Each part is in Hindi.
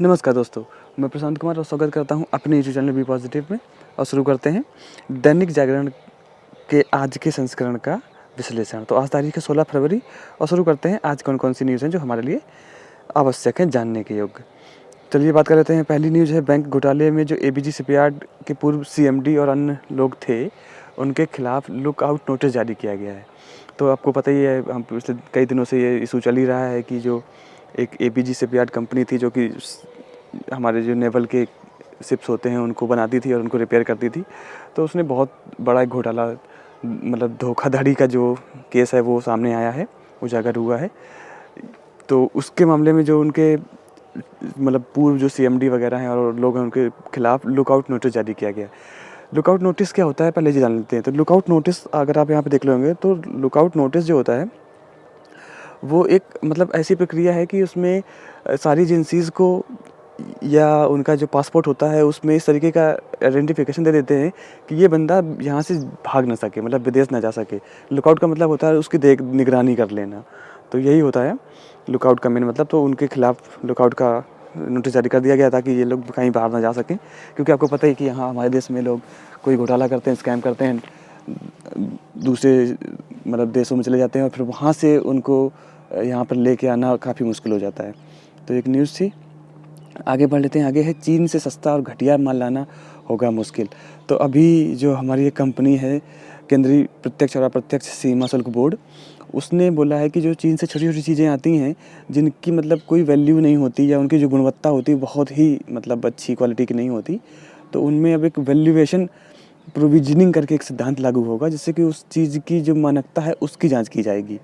नमस्कार दोस्तों, मैं प्रशांत कुमार और स्वागत करता हूं अपने यूट्यूब चैनल बी पॉजिटिव में। और शुरू करते हैं दैनिक जागरण के आज के संस्करण का विश्लेषण। तो आज तारीख है 16 फरवरी और शुरू करते हैं आज कौन-कौन सी न्यूज़ हैं जो हमारे लिए आवश्यक हैं जानने के योग्य। चलिए बात कर लेते हैं। पहली न्यूज़ है बैंक घोटाले में जो एबीजी शिपयार्ड के पूर्व सीएमडी और अन्य लोग थे, उनके खिलाफ लुकआउट नोटिस जारी किया गया है। तो आपको पता ही है, हम पिछले कई दिनों से ये इशू चल ही रहा है कि जो एक एबीजी शिपयार्ड कंपनी थी जो कि हमारे जो नेवल के शिप्स होते हैं उनको बनाती थी और उनको रिपेयर करती थी। तो उसने बहुत बड़ा एक घोटाला, मतलब धोखाधड़ी का जो केस है वो सामने आया है, उजागर हुआ है। तो उसके मामले में जो उनके मतलब पूर्व जो सीएमडी वगैरह हैं और लोग हैं, उनके खिलाफ लुकआउट नोटिस जारी किया गया। लुकआउट नोटिस क्या होता है पहले ये जान लेते हैं। तो लुकआउट नोटिस अगर आप यहाँ पे देख लोगे तो लुकआउट नोटिस जो होता है वो एक मतलब ऐसी प्रक्रिया है कि उसमें सारी एजेंसीज़ को या उनका जो पासपोर्ट होता है उसमें इस तरीके का आइडेंटिफिकेशन दे देते हैं कि ये बंदा यहाँ से भाग ना सके, मतलब विदेश ना जा सके। लुकआउट का मतलब होता है उसकी निगरानी कर लेना। तो यही होता है लुकआउट का मेन मतलब। तो उनके खिलाफ लुकआउट का नोटिस जारी कर दिया गया था कि ये लोग कहीं बाहर ना जा सकें, क्योंकि आपको पता ही कि यहाँ हमारे देश में लोग कोई घोटाला करते हैं, स्कैम करते हैं, दूसरे मतलब देशों में चले जाते हैं और फिर वहाँ से उनको यहाँ पर लेके आना काफ़ी मुश्किल हो जाता है। तो एक न्यूज़ थी। आगे बढ़ लेते हैं। आगे है चीन से सस्ता और घटिया माल लाना होगा मुश्किल। तो अभी जो हमारी एक कंपनी है केंद्रीय प्रत्यक्ष और अप्रत्यक्ष सीमा शुल्क बोर्ड, उसने बोला है कि जो चीन से छोटी-छोटी चीज़ें आती हैं जिनकी मतलब कोई वैल्यू नहीं होती या उनकी जो गुणवत्ता होती है बहुत ही मतलब अच्छी क्वालिटी की नहीं होती, तो उनमें अब एक वैल्यूएशन प्रोविजनिंग करके एक सिद्धांत लागू होगा, जिससे कि उस चीज़ की जो मानकता है उसकी जाँच की जाएगी।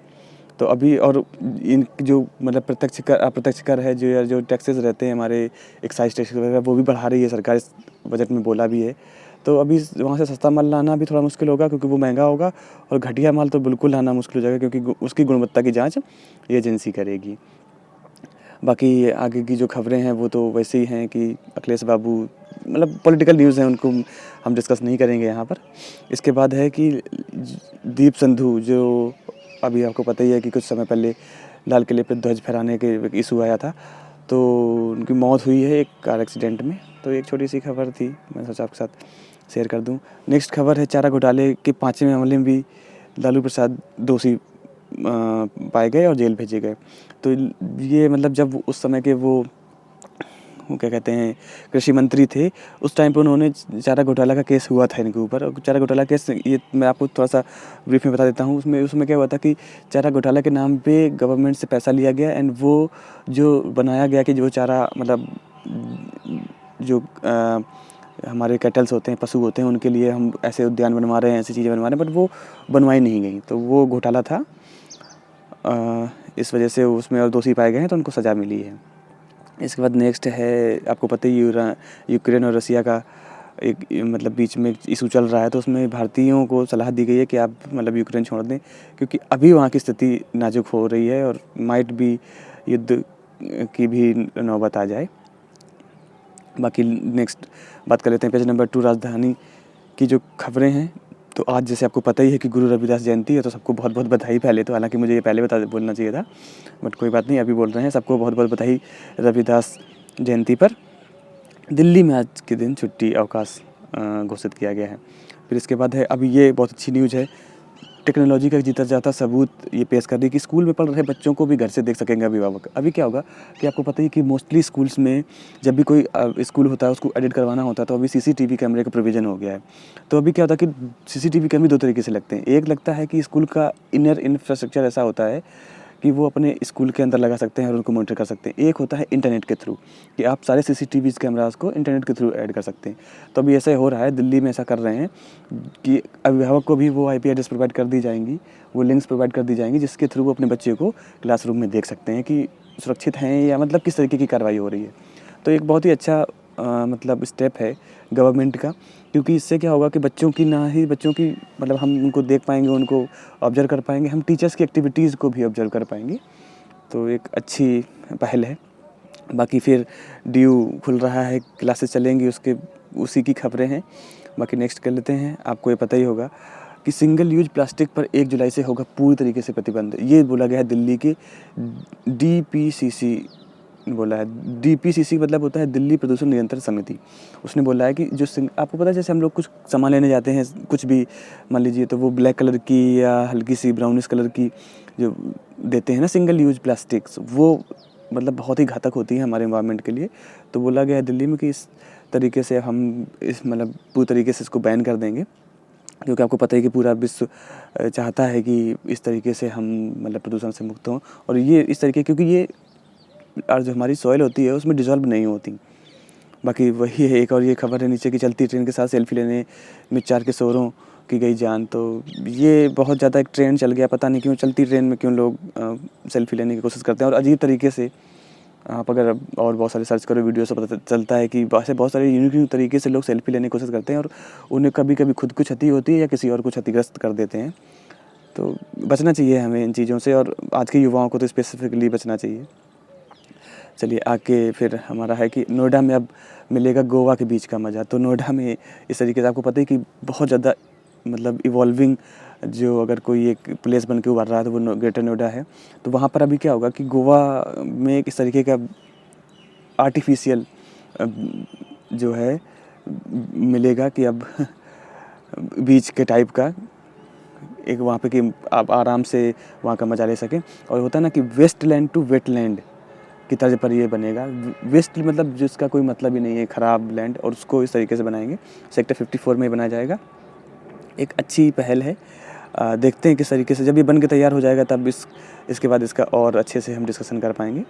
तो अभी और इन जो मतलब प्रत्यक्ष कर अप्रत्यक्ष कर है जो टैक्सेस रहते हैं हमारे, एक्साइज़ टैक्स वगैरह, वो भी बढ़ा रही है सरकार, इस बजट में बोला भी है। तो अभी वहाँ से सस्ता माल लाना भी थोड़ा मुश्किल होगा क्योंकि वो महंगा होगा, और घटिया माल तो बिल्कुल लाना मुश्किल हो जाएगा क्योंकि उसकी गुणवत्ता की जाँच ये एजेंसी करेगी। बाकी आगे की जो खबरें हैं वो तो वैसे ही हैं कि अखिलेश बाबू, मतलब पॉलिटिकल न्यूज़ हैं, उनको हम डिस्कस नहीं करेंगे यहाँ पर। इसके बाद है कि दीप संधू, जो अभी आपको पता ही है कि कुछ समय पहले लाल किले पे ध्वज फहराने के इशू आया था, तो उनकी मौत हुई है एक कार एक्सीडेंट में। तो एक छोटी सी खबर थी, मैं सोचा आपके साथ शेयर कर दूं। नेक्स्ट खबर है चारा घोटाले के 5वें मामले में भी लालू प्रसाद दोषी पाए गए और जेल भेजे गए। तो ये मतलब जब उस समय के वो क्या कहते हैं कृषि मंत्री थे, उस टाइम पे उन्होंने चारा घोटाला का केस हुआ था इनके ऊपर। और चारा घोटाला केस ये मैं आपको थोड़ा सा ब्रीफ में बता देता हूँ। उसमें क्या हुआ था कि चारा घोटाला के नाम पे गवर्नमेंट से पैसा लिया गया एंड वो जो बनाया गया कि जो चारा मतलब जो हमारे कैटल्स होते हैं, पशु होते हैं, उनके लिए हम ऐसे उद्यान बनवा रहे हैं, ऐसी चीज़ें बनवा रहे हैं, बट वो बनवाई नहीं गई। तो वो घोटाला था, इस वजह से उसमें और दोषी पाए गए हैं तो उनको सज़ा मिली है। इसके बाद नेक्स्ट है, आपको पता ही यूक्रेन और रसिया का एक मतलब बीच में इशू चल रहा है। तो उसमें भारतीयों को सलाह दी गई है कि आप मतलब यूक्रेन छोड़ दें, क्योंकि अभी वहाँ की स्थिति नाजुक हो रही है और माइट भी युद्ध की भी नौबत आ जाए। बाकी नेक्स्ट बात कर लेते हैं पेज नंबर 2, राजधानी की जो खबरें हैं। तो आज जैसे आपको पता ही है कि गुरु रविदास जयंती है, तो सबको बहुत बहुत बधाई पहले तो। हालांकि मुझे ये पहले बोलना चाहिए था, बट कोई बात नहीं, अभी बोल रहे हैं। सबको बहुत बहुत बधाई रविदास जयंती पर। दिल्ली में आज के दिन छुट्टी अवकाश घोषित किया गया है। फिर इसके बाद है, अभी ये बहुत अच्छी न्यूज़ है, टेक्नोलॉजी का जीता जाता सबूत ये पेश कर दी कि स्कूल में पढ़ रहे बच्चों को भी घर से देख सकेंगे अभिभावक। अभी क्या होगा कि आपको पता ही कि मोस्टली स्कूल्स में जब भी कोई स्कूल होता है उसको एडिट करवाना होता है, तो अभी सीसीटीवी कैमरे का प्रोविज़न हो गया है। तो अभी क्या होता है कि सीसीटीवी कैमरे 2 तरीके से लगते हैं। एक लगता है कि स्कूल का इनर इंफ्रास्ट्रक्चर ऐसा होता है कि वो अपने स्कूल के अंदर लगा सकते हैं और उनको मॉनिटर कर सकते हैं। एक होता है इंटरनेट के थ्रू, कि आप सारे सीसीटीवीज़ कैमरास को इंटरनेट के थ्रू ऐड कर सकते हैं। तो अभी ऐसा हो रहा है, दिल्ली में ऐसा कर रहे हैं कि अभिभावक को भी वो आईपी एड्रेस प्रोवाइड कर दी जाएंगी, वो लिंक्स प्रोवाइड कर दी जाएंगी, जिसके थ्रू वो अपने बच्चे को क्लासरूम में देख सकते हैं कि सुरक्षित हैं या मतलब किस तरीके की कार्रवाई हो रही है। तो एक बहुत ही अच्छा मतलब स्टेप है गवर्नमेंट का, क्योंकि इससे क्या होगा कि बच्चों की ना ही बच्चों की मतलब हम उनको देख पाएंगे, उनको ऑब्जर्व कर पाएंगे, हम टीचर्स की एक्टिविटीज़ को भी ऑब्जर्व कर पाएंगे। तो एक अच्छी पहल है। बाकी फिर डीयू खुल रहा है, क्लासेस चलेंगी, उसी की खबरें हैं। बाकी नेक्स्ट कर लेते हैं। आपको ये पता ही होगा कि सिंगल यूज प्लास्टिक पर 1 जुलाई से होगा पूरी तरीके से प्रतिबंध। ये बोला गया है दिल्ली के डीपीसीसी बोला है। DPCC मतलब होता है दिल्ली प्रदूषण नियंत्रण समिति। उसने बोला है कि जो आपको पता है जैसे हम लोग कुछ सामान लेने जाते हैं, कुछ भी मान लीजिए, तो वो ब्लैक कलर की या हल्की सी ब्राउनिश कलर की जो देते हैं ना सिंगल यूज प्लास्टिक्स, वो मतलब बहुत ही घातक होती है हमारे एनवायरनमेंट के लिए। तो बोला गया है दिल्ली में कि इस तरीके से हम इस मतलब पूरी तरीके से इसको बैन कर देंगे, क्योंकि आपको पता है कि पूरा विश्व चाहता है कि इस तरीके से हम मतलब प्रदूषण से मुक्त हों। और ये इस तरीके, क्योंकि ये और जो हमारी सॉइल होती है उसमें डिज़ोल्व नहीं होती। बाकी वही है। एक और ये खबर है नीचे कि चलती ट्रेन के साथ सेल्फी लेने में 4 किशोरों की गई जान। तो ये बहुत ज़्यादा एक ट्रेंड चल गया, पता नहीं क्यों चलती ट्रेन में क्यों लोग सेल्फी लेने की कोशिश करते हैं। और अजीब तरीके से आप अगर और बहुत सारे सर्च करो वीडियो से पता चलता है कि ऐसे बहुत सारे यूनिक तरीके से लोग सेल्फी लेने की कोशिश करते हैं और उन्हें कभी कभी खुद को क्षति होती है या किसी और को क्षतिग्रस्त कर देते हैं। तो बचना चाहिए हमें इन चीज़ों से, और आज के युवाओं को तो स्पेसिफिकली बचना चाहिए। चलिए आगे फिर हमारा है कि नोएडा में अब मिलेगा गोवा के बीच का मज़ा। तो नोएडा में इस तरीके से आपको पता है कि बहुत ज़्यादा मतलब इवॉल्विंग जो अगर कोई एक प्लेस बन के उभर रहा है तो वो ग्रेटर नोएडा है। तो वहाँ पर अभी क्या होगा कि गोवा में एक इस तरीके का आर्टिफिशियल जो है मिलेगा कि अब बीच के टाइप का एक वहाँ पे कि आप आराम से वहाँ का मज़ा ले सकें। और होता है ना कि वेस्टलैंड टू वेटलैंड की तर्ज पर ये बनेगा। वेस्ट मतलब जिसका कोई मतलब ही नहीं है, ख़राब लैंड, और उसको इस तरीके से बनाएंगे। सेक्टर 54 में बनाया जाएगा। एक अच्छी पहल है। देखते हैं किस तरीके से जब ये बन के तैयार हो जाएगा तब इसके बाद इसका और अच्छे से हम डिस्कशन कर पाएंगे।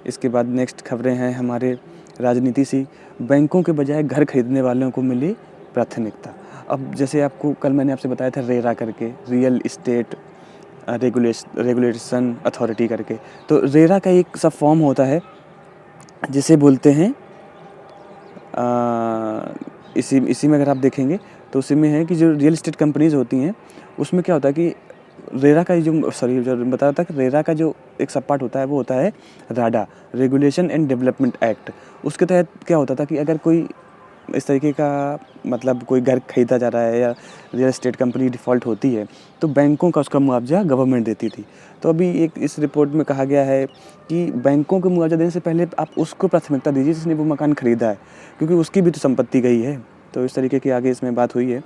इसके बाद नेक्स्ट खबरें हैं हमारे राजनीति से। बैंकों के बजाय घर खरीदने वालों को मिली प्राथमिकता। अब जैसे आपको कल मैंने आपसे बताया था रेरा करके, रियल इस्टेट रेगुलेशन अथॉरिटी करके। तो रेरा का एक सब फॉर्म होता है जिसे बोलते हैं इसी में अगर आप देखेंगे तो उसी में है कि जो रियल इस्टेट कंपनीज होती हैं उसमें क्या होता है कि रेरा का जो बता रहा था कि रेरा का जो एक सब पार्ट होता है वो होता है राडा, रेगुलेशन एंड डेवलपमेंट एक्ट। उसके तहत क्या होता था कि अगर कोई इस तरीके का मतलब कोई घर खरीदा जा रहा है या रियल एस्टेट कंपनी डिफ़ॉल्ट होती है तो बैंकों का उसका मुआवजा गवर्नमेंट देती थी। तो अभी एक इस रिपोर्ट में कहा गया है कि बैंकों को मुआवजा देने से पहले आप उसको प्राथमिकता दीजिए जिसने वो मकान ख़रीदा है, क्योंकि उसकी भी तो संपत्ति गई है। तो इस तरीके की आगे इसमें बात हुई है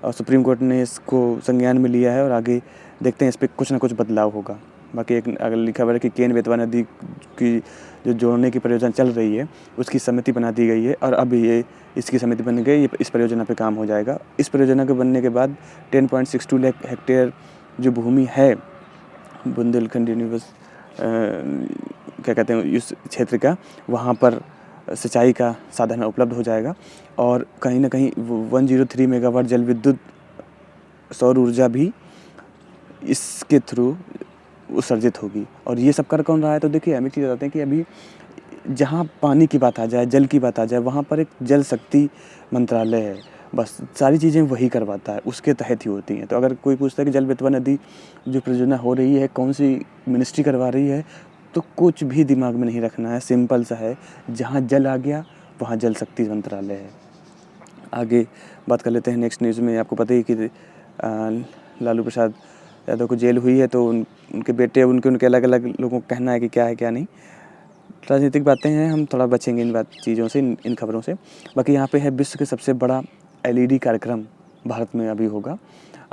और सुप्रीम कोर्ट ने इसको संज्ञान में लिया है और आगे देखते हैं इस पर कुछ ना कुछ बदलाव होगा। बाकी एक अगली खबर है कि केन बेतवा नदी की जो जोड़ने की परियोजना चल रही है उसकी समिति बना दी गई है और अब ये इसकी समिति बन गई, ये इस परियोजना पे काम हो जाएगा। इस परियोजना के बनने के बाद 10.62 लाख हेक्टेयर जो भूमि है बुंदेलखंड क्या कहते हैं इस क्षेत्र का, वहाँ पर सिंचाई का साधन उपलब्ध हो जाएगा और कहीं ना कहीं 103 मेगावाट जल विद्युत सौर ऊर्जा भी इसके थ्रू उत्सर्जित होगी। और ये सब कर कौन रहा है? तो देखिए हम एक चीज़ बताते हैं कि अभी जहाँ पानी की बात आ जाए, जल की बात आ जाए, वहाँ पर एक जल शक्ति मंत्रालय है, बस सारी चीज़ें वही करवाता है, उसके तहत ही होती हैं। तो अगर कोई पूछता है कि जल बेतवा नदी जो परियोजना हो रही है कौन सी मिनिस्ट्री करवा रही है, तो कुछ भी दिमाग में नहीं रखना है, सिंपल सा है, जहाँ जल आ गया वहाँ जल शक्ति मंत्रालय है। आगे बात कर लेते हैं नेक्स्ट न्यूज़ में। आपको पता ही कि लालू प्रसाद यादव को जेल हुई है, तो उनके बेटे उनके अलग अलग लोगों को कहना है कि क्या है क्या नहीं। राजनीतिक बातें हैं, हम थोड़ा बचेंगे इन चीज़ों से, इन खबरों से। बाकी यहाँ पे है विश्व के सबसे बड़ा LED कार्यक्रम भारत में अभी होगा,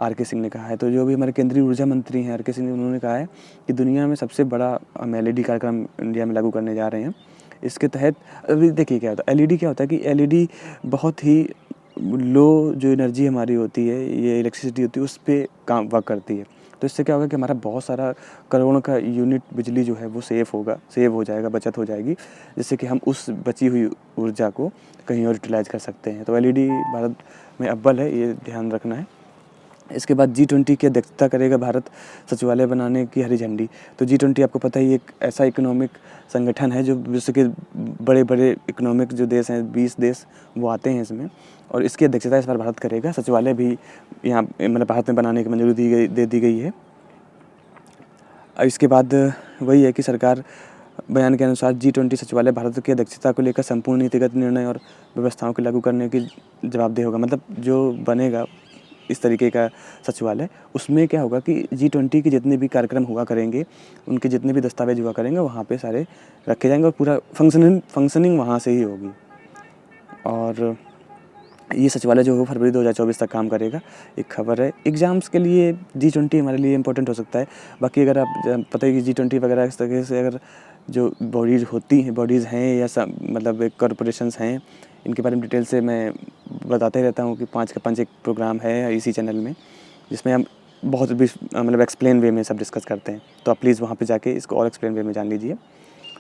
RK सिंह ने कहा है। तो जो भी हमारे केंद्रीय ऊर्जा मंत्री हैं RK सिंह, उन्होंने कहा है कि दुनिया में सबसे बड़ा हम LED कार्यक्रम इंडिया में लागू करने जा रहे हैं। इसके तहत अभी देखिए क्या होता है, LED क्या होता है कि LED बहुत ही लो जो एनर्जी हमारी होती है, ये इलेक्ट्रिसिटी होती है, उस पर काम वर्क करती है। तो इससे क्या होगा कि हमारा बहुत सारा करोड़ों का यूनिट बिजली जो है वो सेव हो जाएगा, बचत हो जाएगी, जिससे कि हम उस बची हुई ऊर्जा को कहीं और यूटिलाइज कर सकते हैं। तो LED भारत में अव्वल है, ये ध्यान रखना है। इसके बाद G20 की अध्यक्षता करेगा भारत, सचिवालय बनाने की हरी झंडी। तो G20 आपको पता ही एक ऐसा इकोनॉमिक संगठन है जो विश्व के बड़े बड़े इकोनॉमिक जो देश हैं 20 देश वो आते हैं इसमें, और इसकी अध्यक्षता इस बार भारत करेगा। सचिवालय भी यहाँ मतलब भारत में बनाने की मंजूरी दे दी गई है। इसके बाद वही है कि सरकार बयान के अनुसार G20 सचिवालय भारत की अध्यक्षता को लेकर संपूर्ण नीतिगत निर्णय और व्यवस्थाओं को लागू करने की जवाबदेह होगा। मतलब जो बनेगा इस तरीके का सचिवालय। उसमें क्या होगा कि G20 के जितने भी कार्यक्रम हुआ करेंगे, उनके जितने भी दस्तावेज हुआ करेंगे, वहाँ पे सारे रखे जाएंगे और पूरा फंक्शनिंग वहाँ से ही होगी। और ये सचिवालय जो है फरवरी 2024 तक काम करेगा। एक खबर है, एग्ज़ाम्स के लिए G20 हमारे लिए इंपॉर्टेंट हो सकता है। बाकी अगर आप पता है कि G20 वगैरह इस तरीके से अगर जो बॉडीज़ हैं या सब मतलब कॉरपोरेशंस हैं, इनके बारे में डिटेल से मैं बताते रहता हूँ कि 5 का 5 एक प्रोग्राम है इसी चैनल में, जिसमें हम बहुत मतलब एक्सप्लेन वे में सब डिस्कस करते हैं। तो आप प्लीज़ वहाँ पे जाके इसको और एक्सप्लेन वे में जान लीजिए।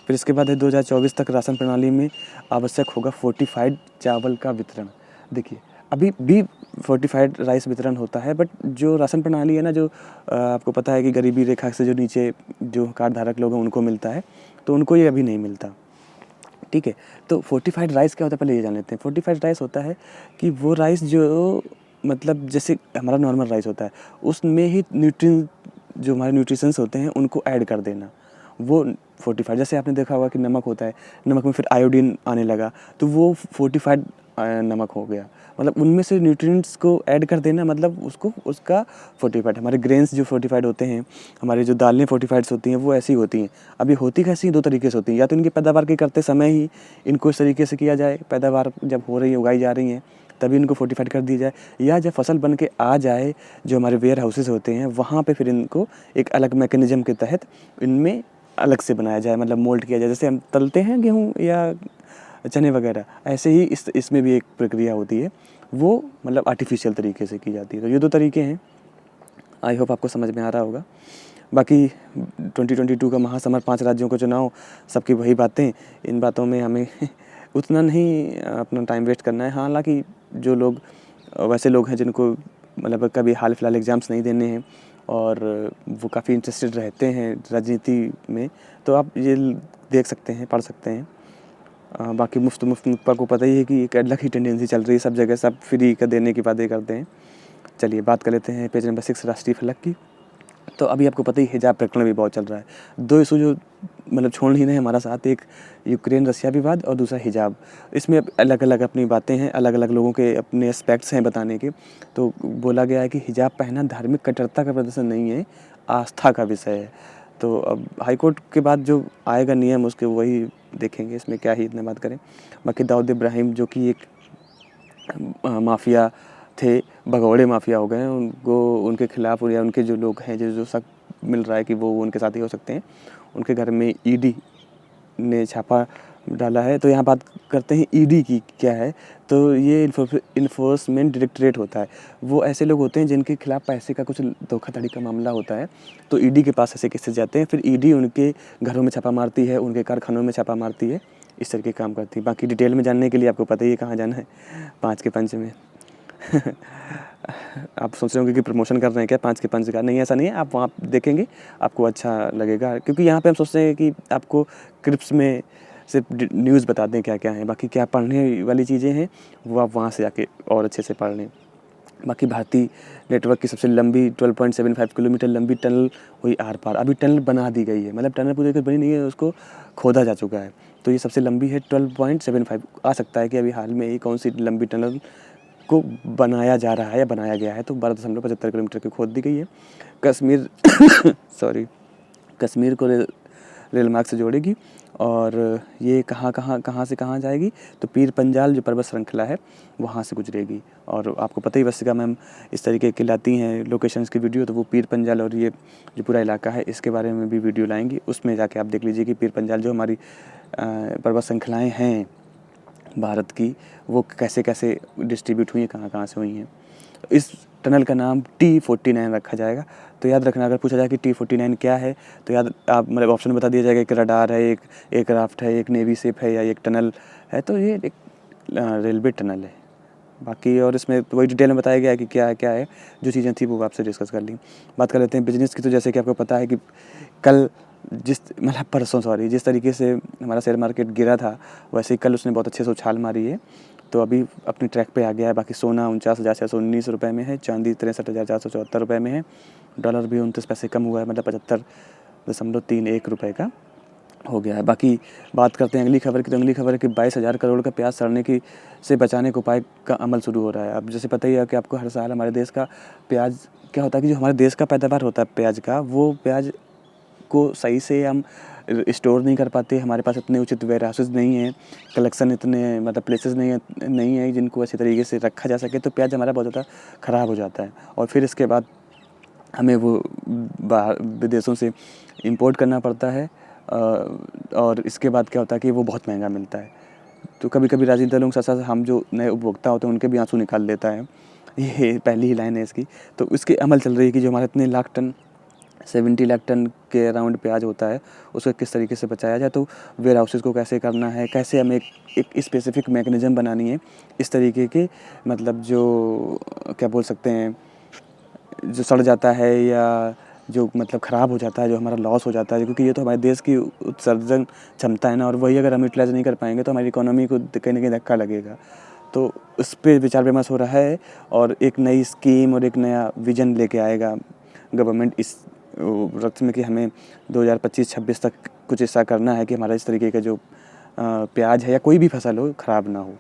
फिर इसके बाद है 2024 तक राशन प्रणाली में आवश्यक होगा फोर्टिफाइड चावल का वितरण। देखिए, अभी भी फोर्टिफाइड राइस वितरण होता है, बट जो राशन प्रणाली है ना, जो आपको पता है कि गरीबी रेखा से जो नीचे जो कार्ड धारक लोग हैं उनको मिलता है, तो उनको ये अभी नहीं मिलता। ठीक है, तो फोर्टिफाइड राइस क्या होता है पहले ये जान लेते हैं। फोर्टिफाइड राइस होता है कि वो राइस जो मतलब जैसे हमारा नॉर्मल राइस होता है, उसमें ही जो हमारे न्यूट्रिशंस होते हैं उनको ऐड कर देना, वो फोर्टिफाइड। जैसे आपने देखा होगा कि नमक होता है, नमक में फिर आयोडीन आने लगा, तो वो फोर्टिफाइड नमक हो गया। मतलब उनमें से न्यूट्रिएंट्स को ऐड कर देना, मतलब उसको उसका फोर्टिफाइड। हमारे ग्रेन्स जो फोर्टिफाइड होते हैं, हमारी जो दालें फोर्टिफाइड्स होती हैं, वो ऐसी होती हैं। अभी होती कैसी दो तरीके से होती हैं, या तो इनकी पैदावार के करते समय ही इनको इस तरीके से किया जाए, पैदावार जब हो रही है, उगाई जा रही हैं, तभी इनको फोर्टिफाइड कर दी जाए, या जब फसल बन के आ जाए, जो हमारे वेयर हाउसेस होते हैं, वहाँ पे फिर इनको एक अलग मैकेनिज्म के तहत इनमें अलग से बनाया जाए, मतलब मोल्ड किया जाए। जैसे हम तलते हैं गेहूँ या चने वगैरह, ऐसे ही इसमें भी एक प्रक्रिया होती है, वो मतलब आर्टिफिशियल तरीके से की जाती है। तो ये 2 तरीके हैं, आई होप आपको समझ में आ रहा होगा। बाकी 2022 का महासमर, 5 राज्यों का चुनाव, सबकी वही बातें। इन बातों में हमें उतना नहीं अपना टाइम वेस्ट करना है। हालांकि जो लोग वैसे लोग हैं जिनको मतलब कभी हाल फिलहाल एग्ज़ाम्स नहीं देने हैं और वो काफ़ी इंटरेस्टेड रहते हैं राजनीति में, तो आप ये देख सकते हैं, पढ़ सकते हैं। बाकी मुफ्त को पता ही है कि एक अलग ही टेंडेंसी चल रही है, सब जगह सब फ्री का देने की बातें करते हैं। चलिए बात कर लेते हैं पेज नंबर 6 राष्ट्रीय फलक की। तो अभी आपको पता ही है, हिजाब प्रकरण भी बहुत चल रहा है। 2 इशू जो मतलब छोड़ नहीं रहे हमारा साथ, एक यूक्रेन रशिया विवाद और दूसरा हिजाब। इसमें अलग अलग अपनी बातें हैं, अलग अलग लोगों के अपने एस्पेक्ट्स हैं बताने के। तो बोला गया है कि हिजाब पहनना धार्मिक कट्टरता का प्रदर्शन नहीं है, आस्था का विषय है। तो अब हाईकोर्ट के बाद जो आएगा नियम, उसके वही देखेंगे, इसमें क्या ही इतने बात करें। बाकी दाऊद इब्राहिम जो कि एक माफिया थे, भगौड़े माफिया हो गए, उनको उनके खिलाफ या उनके जो लोग हैं जो शक मिल रहा है कि वो उनके साथ ही हो सकते हैं, उनके घर में ईडी ने छापा डाला है। तो यहाँ बात करते हैं ईडी की क्या है। तो ये इन्फोर्समेंट डायरेक्टरेट होता है, वो ऐसे लोग होते हैं जिनके खिलाफ पैसे का कुछ धोखाधड़ी का मामला होता है, तो ईडी के पास ऐसे केसेस जाते हैं, फिर ईडी उनके घरों में छापा मारती है, उनके कारखानों में छापा मारती है, इस तरह के काम करती है। बाकी डिटेल में जानने के लिए आपको पता ही है कहाँ जाना है, 5 के पंच में। आप सोच रहे होंगे कि प्रमोशन कर रहे हैं क्या 5 के पंच का? नहीं, ऐसा नहीं है, आप वहाँ देखेंगे आपको अच्छा लगेगा, क्योंकि यहाँ पे हम सोचते हैं कि आपको क्लिप्स में सिर्फ न्यूज़ बता दें क्या क्या है, बाकी क्या पढ़ने वाली चीज़ें हैं वो आप वहाँ से आके और अच्छे से पढ़ लें। बाकी भारतीय नेटवर्क की सबसे लंबी 12.75 किलोमीटर लंबी टनल हुई आर पार। अभी टनल बना दी गई है, मतलब टनल पूरी बनी नहीं है, उसको खोदा जा चुका है। तो ये सबसे लंबी है 12.75। आ सकता है कि अभी हाल में ही कौन सी लंबी टनल को बनाया जा रहा है या बनाया गया है। तो 12.75 किलोमीटर की खोद दी गई है। कश्मीर कश्मीर को रेल मार्ग से जोड़ेगी, और ये कहाँ से कहाँ जाएगी, तो पीर पंजाल जो पर्वत श्रृंखला है वहाँ से गुजरेगी। और आपको पता ही वैसे मैम इस तरीके की लाती हैं लोकेशंस की वीडियो, तो वो पीर पंजाल और ये जो पूरा इलाका है इसके बारे में भी वीडियो लाएंगी, उसमें जाके आप देख लीजिए कि पीर पंजाल जो हमारी पर्वत श्रृंखलाएँ हैं भारत की, वो कैसे कैसे डिस्ट्रीब्यूट हुई हैं, कहाँ से हुई हैं। इस टनल का नाम T49 रखा जाएगा। तो याद रखना, अगर पूछा जाए कि T49 क्या है, तो याद आप मतलब ऑप्शन बता दिया जाएगा, एक रडार है, एक एयरक्राफ्ट है, एक नेवी शिप है, या एक टनल है। तो ये एक रेलवे टनल है। बाकी और इसमें तो वही डिटेल में बताया गया है कि क्या है, जो चीज़ें थी वो आपसे डिस्कस कर ली। बात कर लेते हैं बिजनेस की। तो जैसे कि आपको पता है कि कल परसों जिस तरीके से हमारा शेयर मार्केट गिरा था, वैसे ही कल उसने बहुत अच्छे से उछाल मारी है, तो अभी अपनी ट्रैक पे आ गया है। बाकी सोना 49,619 रुपये में है, चांदी 63,474 रुपये में है, डॉलर भी 29 पैसे कम हुआ है, मतलब 75.31 रुपये का। हो गया है। बाकी बात करते हैं अगली खबर की, तो अगली खबर है कि 22,000 करोड़ का प्याज सड़ने की से बचाने के उपाय का अमल शुरू हो रहा है। अब जैसे पता ही है कि आपको हर साल हमारे देश का प्याज क्या होता है कि जो हमारे देश का पैदावार होता है प्याज का, वो प्याज को सही से हम स्टोर नहीं कर पाते। हमारे पास इतने उचित वेयर हाउसेज नहीं हैं, कलेक्शन इतने मतलब प्लेसेस नहीं है जिनको अच्छे तरीके से रखा जा सके, तो प्याज हमारा बहुत ज़्यादा ख़राब हो जाता है और फिर इसके बाद हमें वो बाहर विदेशों से इंपोर्ट करना पड़ता है। और इसके बाद क्या होता है कि वो बहुत महंगा मिलता है। तो कभी कभी राजनीतिक दलों के साथ साथ हम जो नए उपभोक्ता होते हैं उनके भी आंसू निकाल देता है। ये पहली ही लाइन है इसकी। तो इसकी अमल चल रही है कि जो हमारे इतने लाख टन 70 लाख टन के अराउंड प्याज होता है, उसको किस तरीके से बचाया जाए। तो वेयर हाउसेज़ को कैसे करना है, कैसे हमें एक स्पेसिफिक मैकेनिज़्म बनानी है इस तरीके के, मतलब जो क्या बोल सकते हैं, जो सड़ जाता है या जो मतलब ख़राब हो जाता है, जो हमारा लॉस हो जाता है, क्योंकि ये तो हमारे देश की उत्सर्जन क्षमता है ना, और वही अगर हम यूटिलाइज़ नहीं कर पाएंगे तो हमारी इकोनॉमी को कहीं ना कहीं धक्का लगेगा। तो उस पर विचार विमर्श हो रहा है और एक नई स्कीम और एक नया विज़न लेके आएगा गवर्नमेंट इस वक्त में कि हमें 2025-26 तक कुछ ऐसा करना है कि हमारा इस तरीके का जो प्याज है या कोई भी फसल हो ख़राब ना हो।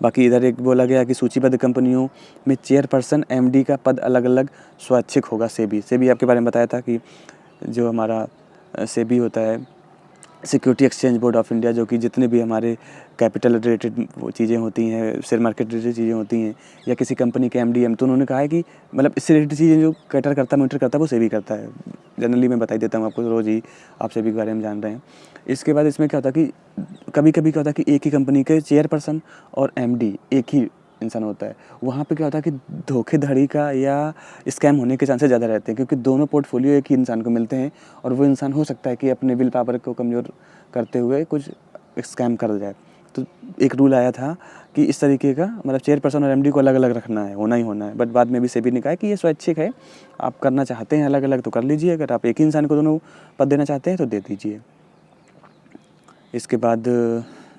बाकी इधर एक बोला गया कि सूचीबद्ध कंपनियों में चेयरपर्सन एमडी का पद अलग अलग स्वैच्छिक होगा। सेबी आपके बारे में बताया था कि जो हमारा सेबी होता है, security exchange board of India, जो कि जितने भी हमारे कैपिटल रिलेटेड वो चीज़ें होती हैं, शेयर मार्केट रिलेटेड चीज़ें होती हैं या किसी कंपनी के एमडी, तो उन्होंने कहा है कि मतलब इससे रिलेटेड चीज़ें जो कैटर करता है, मॉनिटर करता है, वो सेबी करता है। जनरली मैं बता ही देता हूँ आपको, रोज़ ही आप सेबी के बारे में जान रहे हैं। इसके बाद इसमें क्या होता है कि कभी कभी क्या होता है कि एक ही कंपनी के चेयरपर्सन और एमडी एक ही इंसान होता है। वहाँ पे क्या होता है कि धोखेधड़ी का या स्कैम होने के चांसेस ज़्यादा रहते हैं, क्योंकि दोनों पोर्टफोलियो एक ही इंसान को मिलते हैं और वो इंसान हो सकता है कि अपने विल पावर को कमज़ोर करते हुए कुछ स्कैम कर जाए। तो एक रूल आया था कि इस तरीके का मतलब चेयरपर्सन और एमडी को अलग अलग रखना है, होना ही होना है। बट बाद में भी सेबी ने कहा है कि ये स्वैच्छिक है, आप करना चाहते हैं अलग अलग तो कर लीजिए, अगर आप एक ही इंसान को दोनों पद देना चाहते हैं तो दे दीजिए। इसके बाद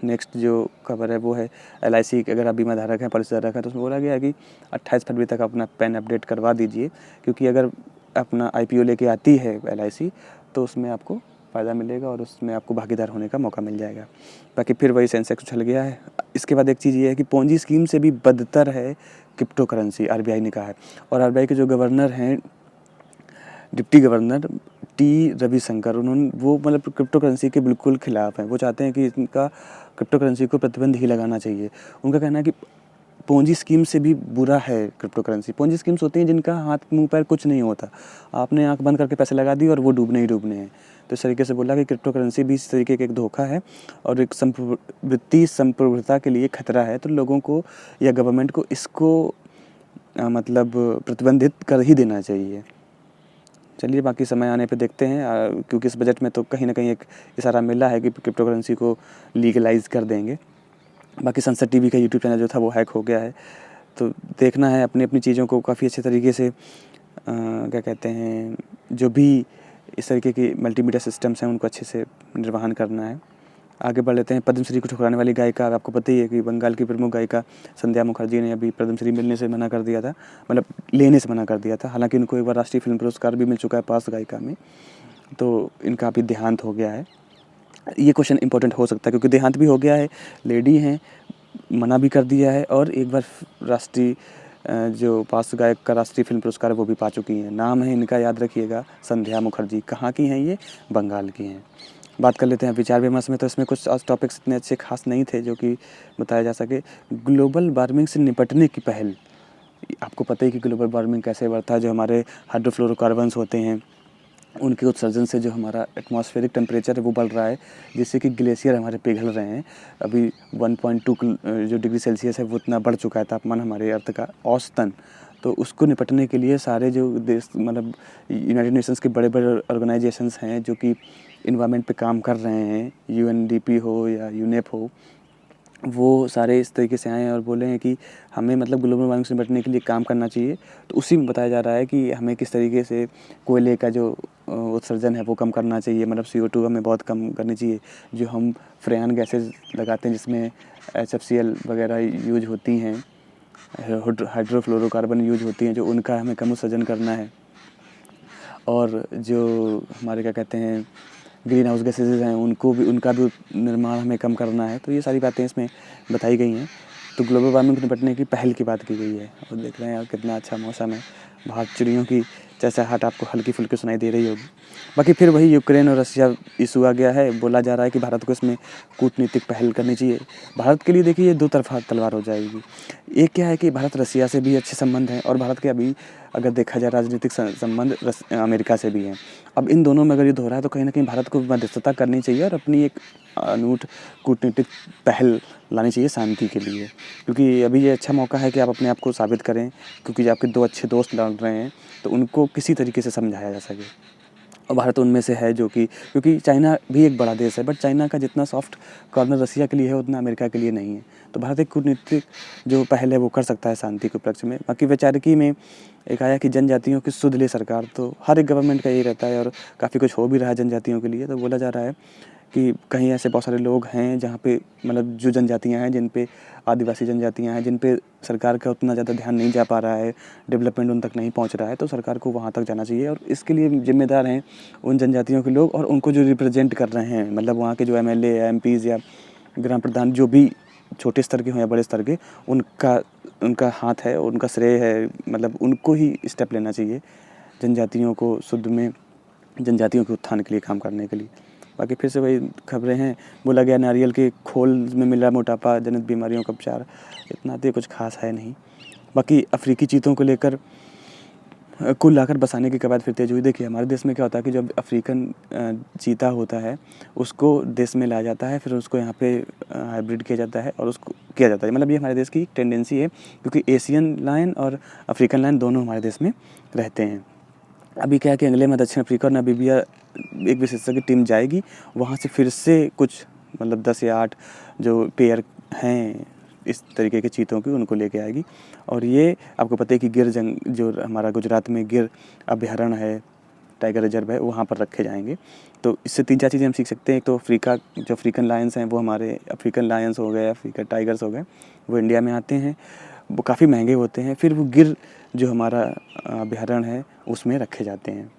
नेक्स्ट जो खबर है वो है LIC के, अगर आप बीमा धारक हैं, पॉलिसी धारक हैं, तो उसमें बोला गया है कि 28 फरवरी तक अपना पैन अपडेट करवा दीजिए, क्योंकि अगर अपना IPO लेके आती है LIC तो उसमें आपको फ़ायदा मिलेगा और उसमें आपको भागीदार होने का मौका मिल जाएगा। बाकी फिर वही सेंसेक्स उछल गया है। इसके बाद एक चीज़ ये है कि पोंजी स्कीम से भी बदतर है क्रिप्टो करेंसी, RBI ने कहा है। और RBI के जो गवर्नर हैं, डिप्टी गवर्नर रविशंकर, उन्होंने वो मतलब क्रिप्टो करेंसी के बिल्कुल ख़िलाफ़ हैं। वो चाहते हैं कि इनका क्रिप्टो करेंसी को प्रतिबंध ही लगाना चाहिए। उनका कहना है कि पोंजी स्कीम से भी बुरा है क्रिप्टो करेंसी। पोंजी स्कीम्स होती हैं जिनका हाथ मुंह पैर कुछ नहीं होता, आपने आंख बंद करके पैसे लगा दिए और वो डूबने ही डूबने हैं। तो इस तरीके से बोला कि क्रिप्टो करेंसी भी इस तरीके का एक धोखा है और एक वित्तीय संप्रभुता के लिए खतरा है। तो लोगों को या गवर्नमेंट को इसको मतलब प्रतिबंधित कर ही देना चाहिए। चलिए बाकी समय आने पे देखते हैं, क्योंकि इस बजट में तो कहीं ना कहीं एक इशारा मिला है कि क्रिप्टो करेंसी को लीगलाइज़ कर देंगे। बाकी संसद टीवी का यूट्यूब चैनल जो था वो हैक हो गया है, तो देखना है अपनी अपनी चीज़ों को काफ़ी अच्छे तरीके से क्या कहते हैं, जो भी इस तरीके की मल्टीमीडिया सिस्टम्स हैं उनको अच्छे से निर्वहन करना है। आगे बढ़ लेते हैं। पद्मश्री को ठुकराने वाली गायिका, आपको पता ही है कि बंगाल की प्रमुख गायिका संध्या मुखर्जी ने अभी पद्मश्री मिलने से मना कर दिया था, मतलब लेने से मना कर दिया था। हालांकि उनको एक बार राष्ट्रीय फिल्म पुरस्कार भी मिल चुका है पास गायिका में, तो इनका अभी देहांत हो गया है। ये क्वेश्चन इंपॉर्टेंट हो सकता है क्योंकि देहांत भी हो गया है, लेडी हैं, मना भी कर दिया है और एक बार राष्ट्रीय जो पास गायक का राष्ट्रीय फिल्म पुरस्कार है वो भी पा चुकी हैं। नाम है इनका, याद रखिएगा, संध्या मुखर्जी। कहाँ की हैं ये? बंगाल की हैं। बात कर लेते हैं विचार विमर्श में, तो इसमें कुछ आज टॉपिक्स इतने अच्छे खास नहीं थे जो कि बताया जा सके। ग्लोबल वार्मिंग से निपटने की पहल, आपको पता ही कि ग्लोबल वार्मिंग कैसे बढ़ता है। जो हमारे हाइड्रोफ्लोरोकार्बन्स होते हैं उनके उत्सर्जन से जो हमारा एटमॉस्फेरिक टेम्परेचर है वो बढ़ रहा है, जिससे कि ग्लेशियर हमारे पिघल रहे हैं। अभी 1.2 जो डिग्री सेल्सियस है वो इतना बढ़ चुका है तापमान हमारे अर्थ का औसतन। तो उसको निपटने के लिए सारे जो देश, मतलब यूनाइटेड नेशंस के बड़े बड़े ऑर्गेनाइजेशंस हैं जो कि इन्वायरमेंट पे काम कर रहे हैं, UNDP हो या यूनेप हो, वो सारे इस तरीके से आए हैं और बोले हैं कि हमें मतलब ग्लोबल वार्मिंग से निपटने के लिए काम करना चाहिए। तो उसी में बताया जा रहा है कि हमें किस तरीके से कोयले का जो उत्सर्जन है वो कम करना चाहिए, मतलब CO2 हमें बहुत कम करनी चाहिए। जो हम फ्रेयान गैसेज लगाते हैं जिसमें HFCl वगैरह यूज होती हैं, हाइड्रोफ्लोरोकार्बन यूज होती हैं, जो उनका हमें कम उत्सर्जन करना है। और जो हमारे क्या कहते हैं ग्रीन हाउस गैसेज़ हैं उनका भी निर्माण हमें कम करना है। तो ये सारी बातें इसमें बताई गई हैं। तो ग्लोबल वार्मिंग से निपटने की पहल की बात की गई है और देख रहे हैं यार कितना अच्छा मौसम है। बाहर चिड़ियों की चहचहाट आपको हल्की-फुल्की सुनाई दे रही होगी। बाकी फिर वही यूक्रेन और रशिया इश्यू आ गया है। बोला जा रहा है कि भारत को इसमें कूटनीतिक पहल करनी चाहिए। भारत के लिए देखिए ये दो तरफ़ा तलवार हो जाएगी। एक क्या है कि भारत रशिया से भी अच्छे संबंध हैं और भारत के अभी अगर देखा जाए राजनीतिक संबंध अमेरिका से भी हैं। अब इन दोनों में अगर युद्ध हो रहा है तो कहीं न कहीं भारत को मध्यस्थता करनी चाहिए और अपनी एक अनूठ कूटनीतिक पहल लानी चाहिए शांति के लिए। क्योंकि अभी ये अच्छा मौका है कि आप अपने आप को साबित करें, क्योंकि आपके 2 अच्छे दोस्त लड़ रहे हैं, तो उनको किसी तरीके से समझाया जा सके। और भारत उनमें से है जो कि क्योंकि चाइना भी एक बड़ा देश है, बट चाइना का जितना सॉफ्ट कॉर्नर रसिया के लिए है उतना अमेरिका के लिए नहीं है। तो भारत एक कूटनीतिक जो पहल है वो कर सकता है शांति के उपलक्ष्य में। बाकी वैचारिकी में एक आया कि जनजातियों की सुध ले सरकार, तो हर एक गवर्नमेंट का यही रहता है और काफ़ी कुछ हो भी रहा है जनजातियों के लिए। तो बोला जा रहा है कि कहीं ऐसे बहुत सारे लोग हैं जहाँ पे मतलब जो जनजातियाँ हैं, जिन पे आदिवासी जनजातियाँ हैं, जिन पे सरकार का उतना ज़्यादा ध्यान नहीं जा पा रहा है, डेवलपमेंट उन तक नहीं पहुँच रहा है, तो सरकार को वहाँ तक जाना चाहिए और इसके लिए ज़िम्मेदार हैं उन जनजातियों के लोग और उनको जो रिप्रेजेंट कर रहे हैं, मतलब वहाँ के जो एमएलए या एमपीज़ या ग्राम प्रधान जो भी छोटे स्तर के हों या बड़े स्तर के, उनका हाथ है, उनका श्रेय है, मतलब उनको ही स्टेप लेना चाहिए जनजातियों को शुद्ध में जनजातियों के उत्थान के लिए काम करने के लिए। बाकी फिर से वही खबरें हैं। बोला गया नारियल के खोल में मिला मोटापा जनित बीमारियों का उपचार, इतना तो कुछ खास है नहीं। बाकी अफ्रीकी चीतों को लेकर कुल लाकर बसाने की कवायद फिर तेज हुई। देखिए हमारे देश में क्या होता है कि जब अफ्रीकन चीता होता है उसको देश में लाया जाता है, फिर उसको यहाँ पे हाइब्रिड किया जाता है और उसको किया जाता है, मतलब ये हमारे देश की टेंडेंसी है, क्योंकि एशियन लायन और अफ्रीकन लायन दोनों हमारे देश में रहते हैं। अभी क्या है कि अगले में दक्षिण अफ्रीका और नामीबिया एक विशेषज्ञ टीम जाएगी, वहाँ से फिर से कुछ मतलब 10 या 8 जो पेयर हैं इस तरीके के चीतों की उनको लेके आएगी। और ये आपको पता है कि गिर जो हमारा गुजरात में गिर अभयारण्य है, टाइगर रिजर्व है, वहाँ पर रखे जाएंगे। तो इससे 3-4 चीज़ें हम सीख सकते हैं। एक तो अफ्रीका जो अफ्रीकन लायंस हैं वो हमारे अफ्रीकन लायंस हो गए, अफ्रीकन टाइगर्स हो गए, वो इंडिया में आते हैं, वो काफ़ी महंगे होते हैं। फिर वो गिर जो हमारा अभयारण्य है उसमें रखे जाते हैं।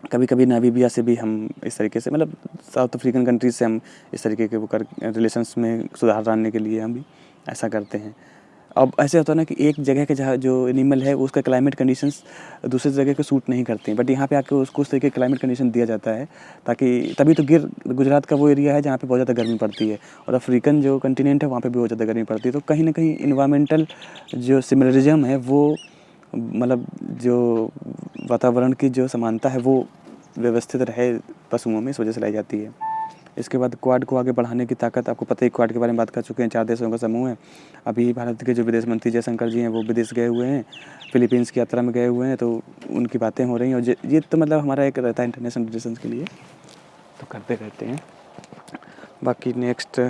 कभी कभी नामीबिया से भी हम इस तरीके से मतलब साउथ अफ्रीकन कंट्रीज से हम इस तरीके के वो रिलेशंस में सुधार लाने के लिए हम भी ऐसा करते हैं। अब ऐसे होता है ना कि एक जगह के जहाँ जो एनिमल है उसका क्लाइमेट कंडीशंस दूसरी जगह को सूट नहीं करते हैं, बट यहाँ पे आके उसको उस तरीके का क्लाइमेट कंडीशन दिया जाता है ताकि तभी तो गिर गुजरात का वो एरिया है जहाँ पे बहुत ज़्यादा गर्मी पड़ती है और अफ्रीकन जो कंटिनेंट है वहाँ पे भी बहुत ज़्यादा गर्मी पड़ती है। तो कहीं ना कहीं इन्वायरमेंटल जो सिमिलरिज्म है वो मतलब जो वातावरण की जो समानता है वो व्यवस्थित रहे पशुओं में, इस वजह से लाई जाती है। इसके बाद क्वाड को आगे बढ़ाने की ताकत, आपको पता है क्वाड के बारे में बात कर चुके हैं, 4 देशों का समूह है। अभी भारत के जो विदेश मंत्री जयशंकर जी हैं वो विदेश गए हुए हैं, फिलीपींस की यात्रा में गए हुए हैं, तो उनकी बातें हो रही हैं और ये तो मतलब हमारा एक रहता है इंटरनेशनल रिलेशंस के लिए, तो करते रहते हैं। बाकी नेक्स्ट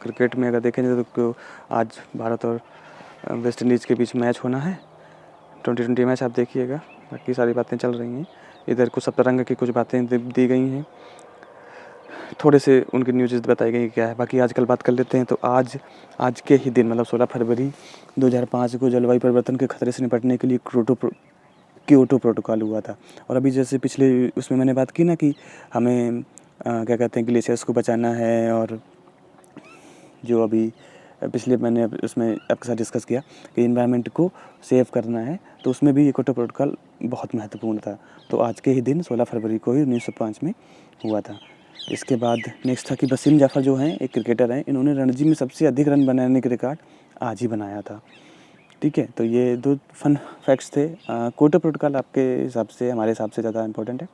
क्रिकेट में अगर देखें तो आज भारत और वेस्ट इंडीज़ के बीच मैच होना है, 2020 मैच, आप देखिएगा। बाकी सारी बातें चल रही हैं। इधर कुछ सप्तरंग की कुछ बातें दी गई हैं, थोड़े से उनकी न्यूज़ बताई गई क्या है। बाकी आजकल बात कर लेते हैं। तो आज के ही दिन मतलब 16 फरवरी 2005 को जलवायु परिवर्तन के खतरे से निपटने के लिए क्योटो प्रोटोकॉल हुआ था। और अभी जैसे पिछले उसमें मैंने बात की ना कि हमें क्या कहते हैं ग्लेशियर्स को बचाना है, और जो अभी पिछले मैंने उसमें आपके साथ डिस्कस किया कि इन्वायरमेंट को सेव करना है, तो उसमें भी क्योटो प्रोटोकॉल बहुत महत्वपूर्ण था। तो आज के ही दिन 16 फरवरी को ही 1905 में हुआ था। इसके बाद नेक्स्ट था कि वसीम जाफ़र जो हैं एक क्रिकेटर हैं, इन्होंने रणजी में सबसे अधिक रन बनाने का रिकॉर्ड आज ही बनाया था। ठीक है, तो ये 2 फन फैक्ट्स थे। क्योटो प्रोटोकॉल आपके हिसाब से हमारे हिसाब से ज़्यादा इंपॉर्टेंट है।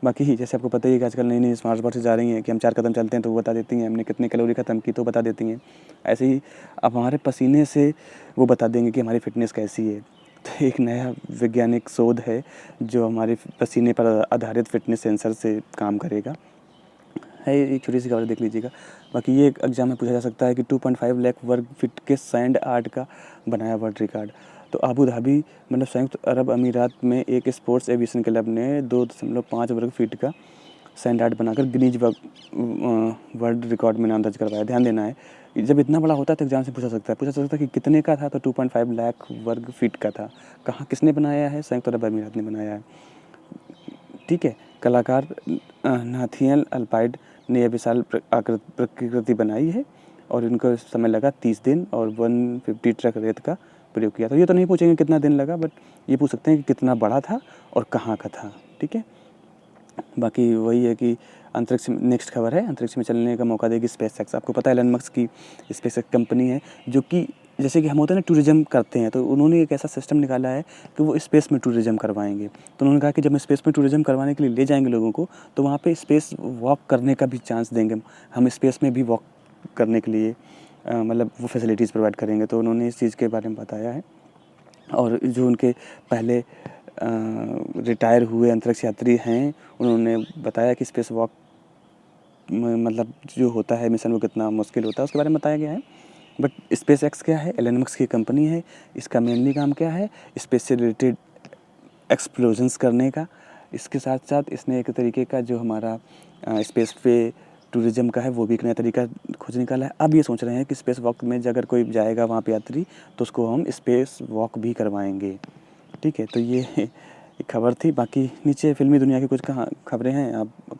बाकी ही जैसे आपको पता ही है कि आजकल नई नई स्मार्ट वॉचेस आ रही हैं कि हम 4 कदम चलते हैं तो वो बता देती हैं, हमने कितनी कैलोरी ख़त्म की तो बता देती हैं। ऐसे ही अब हमारे पसीने से वो बता देंगे कि हमारी फ़िटनेस कैसी है। तो एक नया वैज्ञानिक शोध है जो हमारे पसीने पर आधारित फ़िटनेस सेंसर से काम करेगा। है एक छोटी सी खबर, देख लीजिएगा। बाकी ये एग्जाम में पूछा जा सकता है कि 2.5 लाख वर्ग फीट के सैंड आर्ट का बनाया वर्ल्ड रिकॉर्ड। तो अबू धाबी मतलब संयुक्त अरब अमीरात में एक स्पोर्ट्स एविएशन क्लब ने 2.5 वर्ग फीट का सैंड आर्ट बनाकर गिनीज वर्ल्ड रिकॉर्ड में नाम दर्ज करवाया। ध्यान देना है, जब इतना बड़ा होता है तो एग्जाम से पूछा सकता है कि कितने का था, तो 2.5 लाख वर्ग फीट का था। कहाँ किसने बनाया है? संयुक्त अरब अमीरात ने बनाया है। ठीक है, कलाकार नाथियल अल्पाइड ने यह विशाल प्रकृति बनाई है और इनको समय लगा 30 दिन और 150 ट्रक रेत का प्रयोग किया। तो ये तो नहीं पूछेंगे कितना दिन लगा, बट ये पूछ सकते हैं कि कितना बड़ा था और कहाँ का था। ठीक है, बाकी वही है कि अंतरिक्ष में नेक्स्ट खबर है, अंतरिक्ष में चलने का मौका देगी स्पेसएक्स। आपको पता है एलन मस्क की स्पेसएक्स कंपनी है जो कि जैसे कि हम होते हैं ना टूरिज़्म करते हैं, तो उन्होंने एक ऐसा सिस्टम निकाला है कि वो स्पेस में टूरिज़्म करवाएंगे। तो उन्होंने कहा कि जब हम स्पेस में टूरिज़्म करवाने के लिए ले जाएंगे लोगों को, तो वहाँ पे स्पेस वॉक करने का भी चांस देंगे, हम स्पेस में भी वॉक करने के लिए मतलब वो फैसिलिटीज़ प्रोवाइड करेंगे। तो उन्होंने इस चीज़ के बारे में बताया है। और जो उनके पहले रिटायर हुए अंतरिक्ष यात्री हैं, उन्होंने बताया कि स्पेस वॉक मतलब जो होता है मिशन वो कितना मुश्किल होता है, उसके बारे में बताया गया है। बट स्पेसएक्स क्या है, एलन मस्क की कंपनी है, इसका मेनली काम क्या है, स्पेस से रिलेटेड एक्सप्लोजन्स करने का। इसके साथ साथ इसने एक तरीके का जो हमारा स्पेस पे टूरिज़्म का है वो भी एक नया तरीका खोज निकाला है। अब ये सोच रहे हैं कि स्पेस वॉक में अगर कोई जाएगा वहाँ पे यात्री, तो उसको हम स्पेस वॉक भी करवाएंगे। ठीक है, तो ये एक खबर थी। बाकी नीचे फिल्मी दुनिया की कुछ खबरें हैं, आप